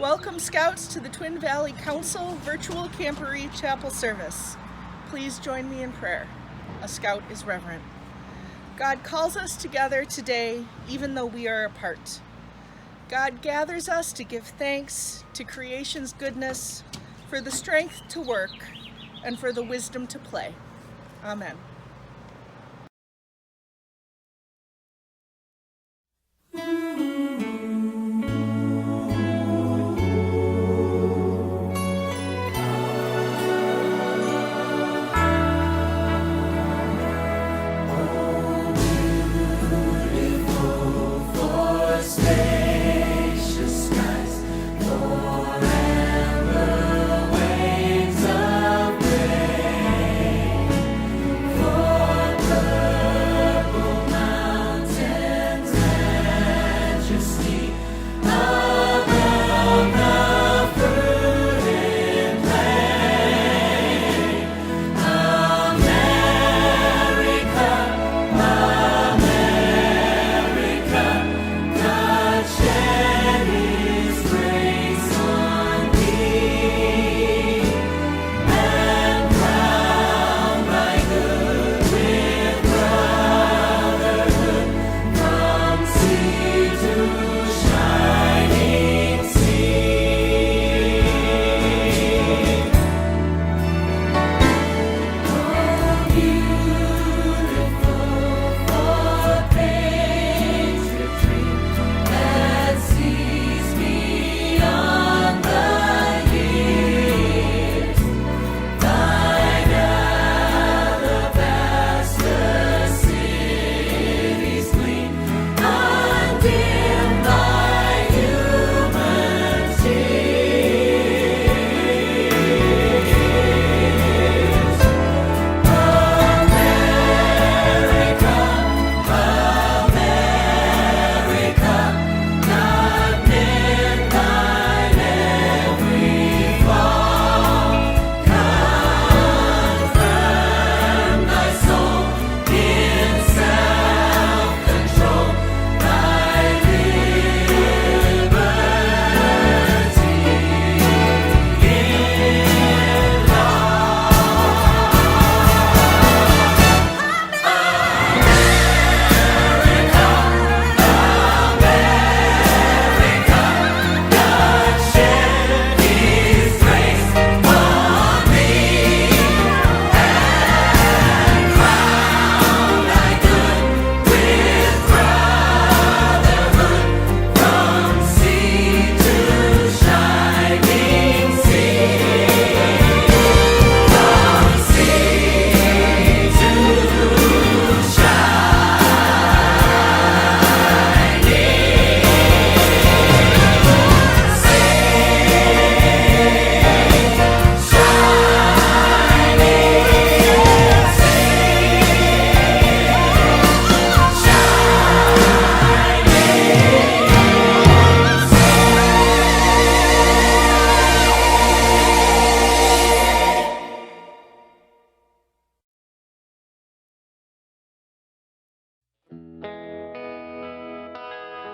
Welcome, Scouts, to the Twin Valley Council virtual Camporee Chapel service. Please join me in prayer. A Scout is reverent. God calls us together today, even though we are apart. God gathers us to give thanks to creation's goodness, for the strength to work, and for the wisdom to play. Amen.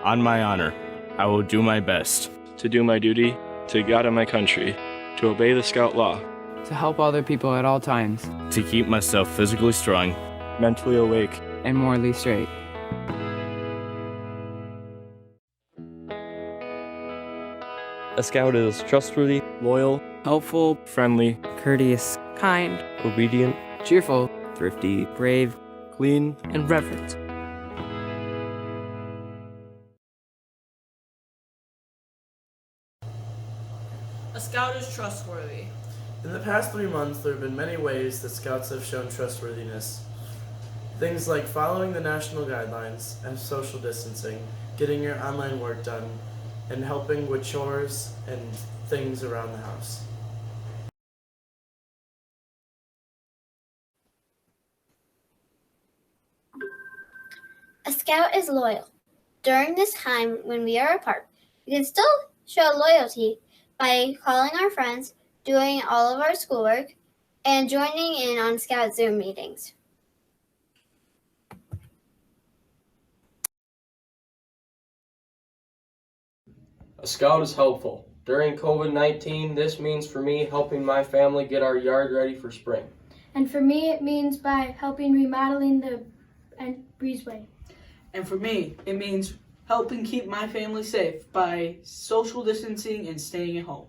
On my honor, I will do my best to do my duty to God and my country, to obey the Scout law, to help other people at all times, to keep myself physically strong, mentally awake, and morally straight. A Scout is trustworthy, loyal, helpful, friendly, courteous, kind, obedient, cheerful, thrifty, brave, clean, and reverent. A Scout is trustworthy. In the past 3 months, there have been many ways that Scouts have shown trustworthiness. Things like following the national guidelines and social distancing, getting your online work done, and helping with chores and things around the house. A Scout is loyal. During this time when we are apart, we can still show loyalty by calling our friends, doing all of our schoolwork, and joining in on Scout Zoom meetings. A Scout is helpful. During COVID-19, this means for me helping my family get our yard ready for spring. And for me, it means by helping remodeling the breezeway. And for me, it means helping keep my family safe by social distancing and staying at home.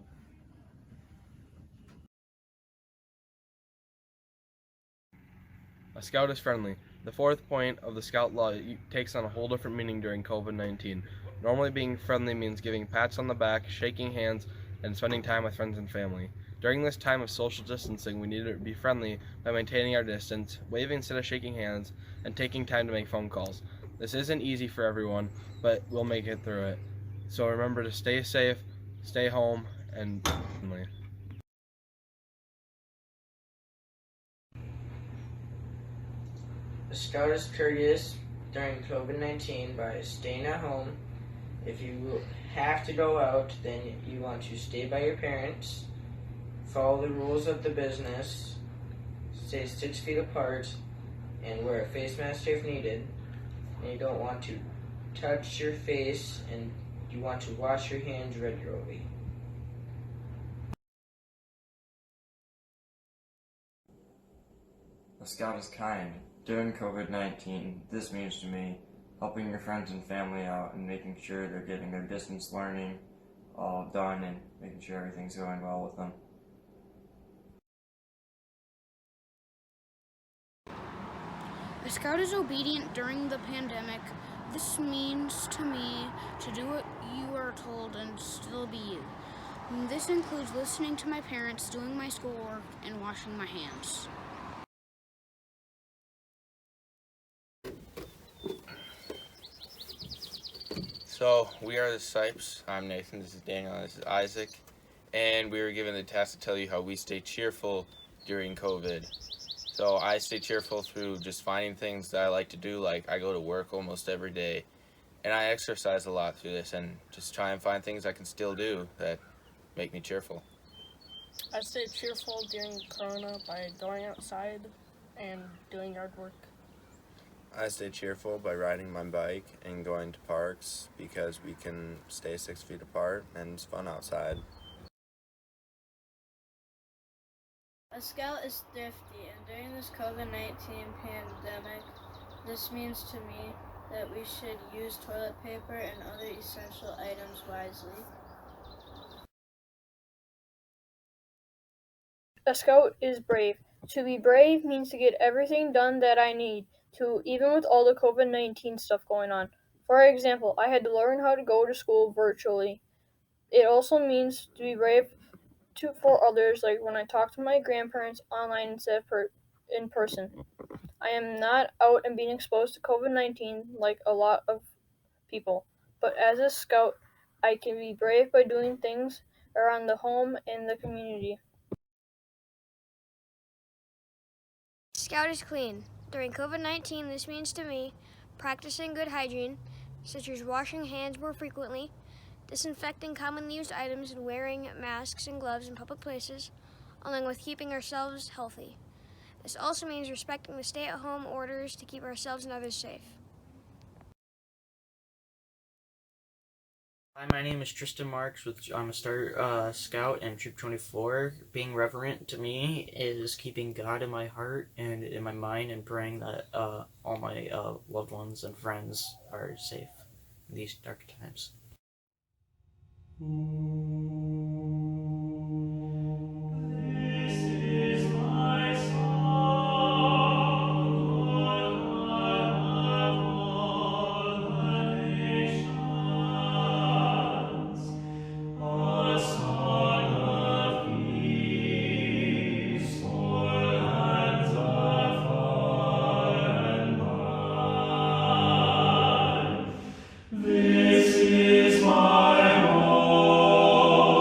A scout is friendly. The fourth point of the scout law takes on a whole different meaning during COVID-19. Normally being friendly means giving pats on the back, shaking hands, and spending time with friends and family. During this time of social distancing, we need to be friendly by maintaining our distance, waving instead of shaking hands, and taking time to make phone calls. This isn't easy for everyone, but we'll make it through it. So remember to stay safe, stay home, and friendly. A scout is courteous during COVID-19 by staying at home. If you have to go out, then you want to stay by your parents, follow the rules of the business, stay 6 feet apart, and wear a face mask if needed. And you don't want to touch your face, and you want to wash your hands regularly. A scout is kind. During COVID-19, this means to me helping your friends and family out and making sure they're getting their distance learning all done and making sure everything's going well with them. A scout is obedient during the pandemic. This means to me to do what you are told and still be you. This includes listening to my parents, doing my schoolwork, and washing my hands. So, we are the Sipes. I'm Nathan, this is Daniel, this is Isaac. And we were given the task to tell you how we stay cheerful during COVID. So, I stay cheerful through just finding things that I like to do, like I go to work almost every day. And I exercise a lot through this and just try and find things I can still do that make me cheerful. I stay cheerful during Corona by going outside and doing yard work. I stay cheerful by riding my bike and going to parks because we can stay 6 feet apart and it's fun outside. A scout is thrifty, and during this COVID-19 pandemic, this means to me that we should use toilet paper and other essential items wisely. A scout is brave. To be brave means to get everything done that I need to, even with all the COVID-19 stuff going on. For example, I had to learn how to go to school virtually. It also means to be brave for others, like when I talk to my grandparents online instead of in person. I am not out and being exposed to COVID-19 like a lot of people, but as a scout, I can be brave by doing things around the home and the community. Scout is clean. During COVID-19, this means to me practicing good hygiene, such as washing hands more frequently, disinfecting commonly used items, and wearing masks and gloves in public places, along with keeping ourselves healthy. This also means respecting the stay-at-home orders to keep ourselves and others safe. Hi, my name is Tristan Marks. I'm a Star Scout and Troop 24. Being reverent to me is keeping God in my heart and in my mind and praying that all my loved ones and friends are safe in these dark times. This is my home.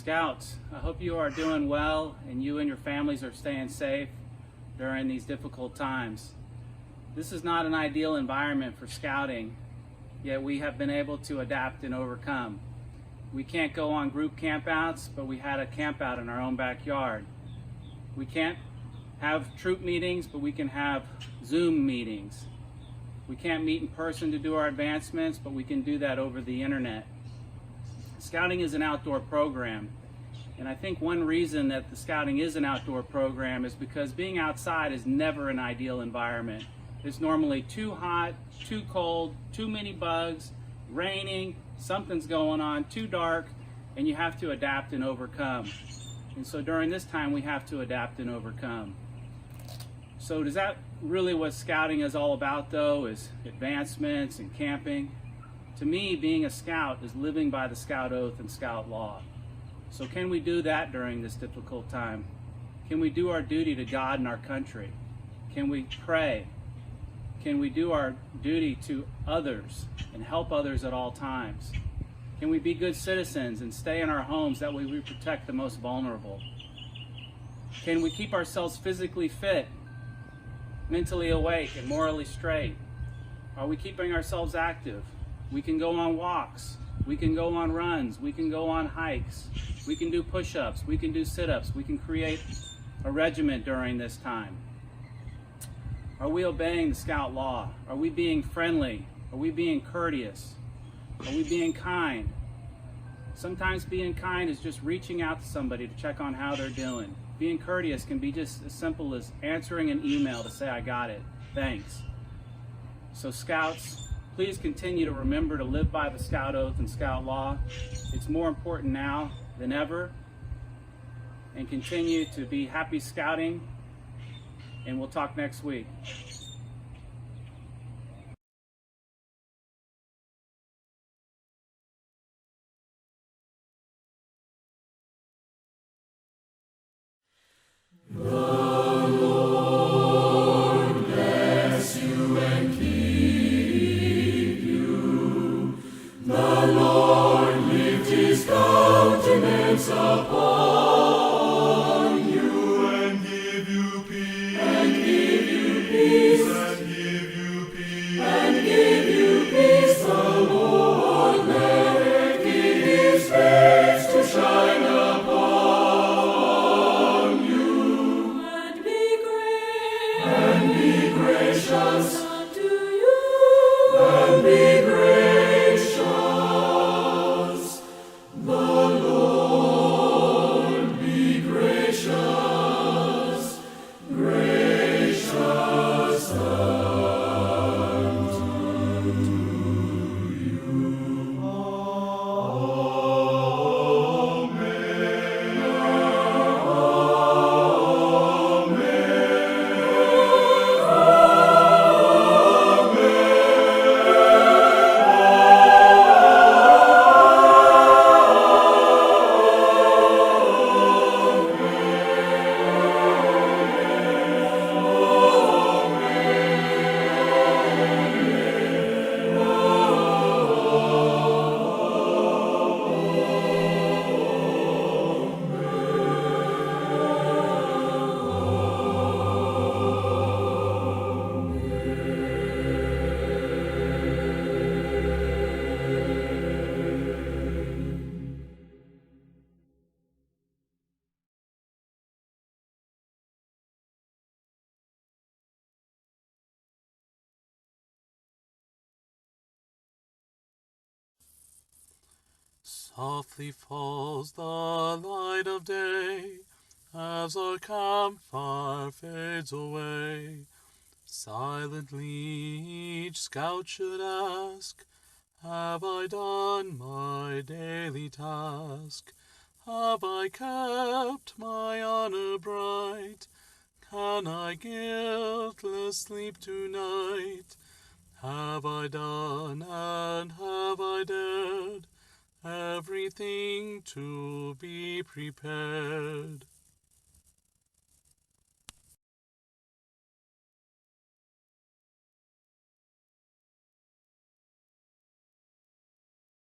Scouts, I hope you are doing well and you and your families are staying safe during these difficult times. This is not an ideal environment for scouting, yet we have been able to adapt and overcome. We can't go on group campouts, but we had a campout in our own backyard. We can't have troop meetings, but we can have Zoom meetings. We can't meet in person to do our advancements, but we can do that over the internet. Scouting is an outdoor program, and I think one reason that the scouting is an outdoor program is because being outside is never an ideal environment. It's normally too hot, too cold, too many bugs, raining, something's going on, too dark, and you have to adapt and overcome. And so during this time, we have to adapt and overcome. So is that really what scouting is all about, though, is advancements and camping? To me, being a scout is living by the scout oath and scout law. So can we do that during this difficult time? Can we do our duty to God and our country? Can we pray? Can we do our duty to others and help others at all times? Can we be good citizens and stay in our homes? That way we protect the most vulnerable. Can we keep ourselves physically fit, mentally awake, and morally straight? Are we keeping ourselves active? We can go on walks, we can go on runs, we can go on hikes, we can do push-ups, we can do sit-ups, we can create a regiment during this time. Are we obeying the scout law? Are we being friendly? Are we being courteous? Are we being kind? Sometimes being kind is just reaching out to somebody to check on how they're doing. Being courteous can be just as simple as answering an email to say, I got it, thanks. So Scouts, please continue to remember to live by the scout oath and scout law. It's more important now than ever. And continue to be happy scouting. And we'll talk next week. Upon you and give you peace, and give you peace, and give you peace, and give you peace. The Lord let His face to shine upon you, and be gracious unto you, and be gracious. The Lord be gracious, gracious unto you. Amen. Softly falls the light of day as our campfire fades away. Silently each scout should ask, have I done my daily task? Have I kept my honor bright? Can I guiltless sleep tonight? Have I done and have I dared everything to be prepared?